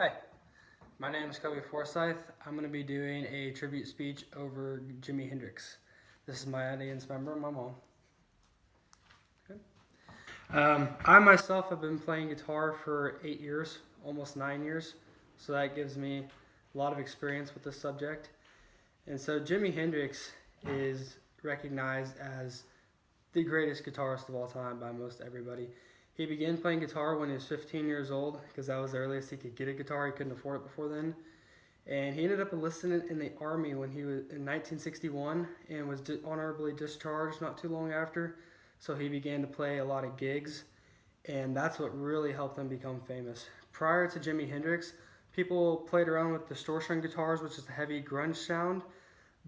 Hi, my name is Kobe Forsyth. I'm going to be doing a tribute speech over Jimi Hendrix. This is my audience member, my mom. Okay. I myself have been playing guitar for 8 years, almost 9 years, so that gives me a lot of experience with this subject. And so Jimi Hendrix is recognized as the greatest guitarist of all time by most everybody. He began playing guitar when he was 15 years old because that was the earliest he could get a guitar. He couldn't afford it before then. And he ended up enlisting in the Army when he was in 1961 and was honorably discharged not too long after. So he began to play a lot of gigs, and that's what really helped him become famous. Prior to Jimi Hendrix, people played around with distortion guitars, which is the heavy grunge sound,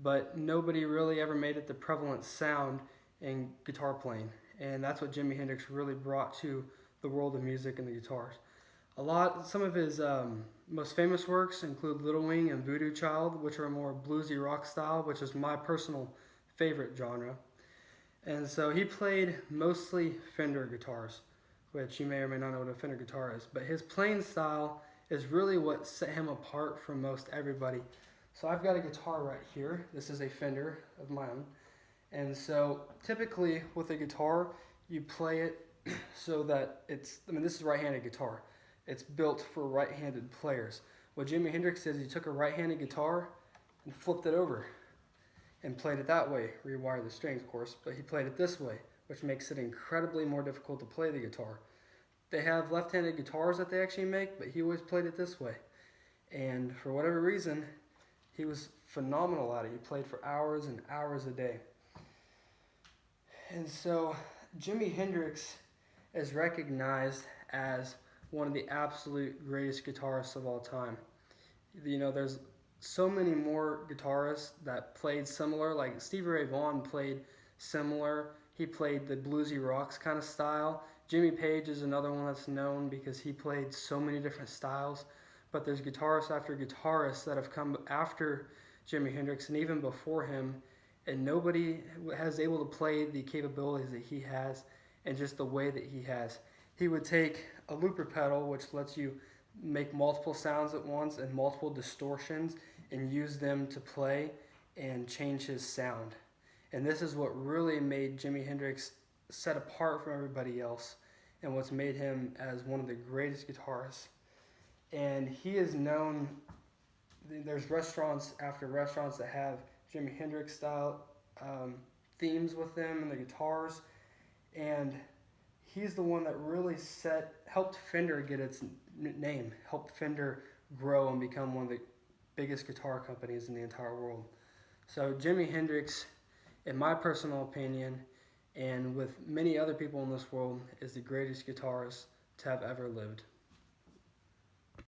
but nobody really ever made it the prevalent sound in guitar playing. And that's what Jimi Hendrix really brought to the world of music and the guitars. Some of his most famous works include Little Wing and Voodoo Child, which are more bluesy rock style, which is my personal favorite genre. And so he played mostly Fender guitars, which you may or may not know what a Fender guitar is. But his playing style is really what set him apart from most everybody. So I've got a guitar right here. This is a Fender of my own. And so typically with a guitar, you play it so that this is a right-handed guitar. It's built for right-handed players. What Jimi Hendrix did is he took a right-handed guitar and flipped it over and played it that way. Rewired the strings, of course, but he played it this way, which makes it incredibly more difficult to play the guitar. They have left-handed guitars that they actually make, but he always played it this way. And for whatever reason, he was phenomenal at it. He played for hours and hours a day. And so Jimi Hendrix is recognized as one of the absolute greatest guitarists of all time. You know, there's so many more guitarists that played similar, like Stevie Ray Vaughan played similar. He played the bluesy rocks kind of style. Jimmy Page is another one that's known because he played so many different styles. But there's guitarist after guitarist that have come after Jimi Hendrix and even before him, and nobody has able to play the capabilities that he has and just the way that he has. He would take a looper pedal, which lets you make multiple sounds at once and multiple distortions, and use them to play and change his sound. And this is what really made Jimi Hendrix set apart from everybody else and what's made him as one of the greatest guitarists. And he is known, there's restaurants after restaurants that have Jimi Hendrix style themes with them and the guitars, and he's the one that really helped Fender get its name, helped Fender grow and become one of the biggest guitar companies in the entire world. So Jimi Hendrix, in my personal opinion, and with many other people in this world, is the greatest guitarist to have ever lived.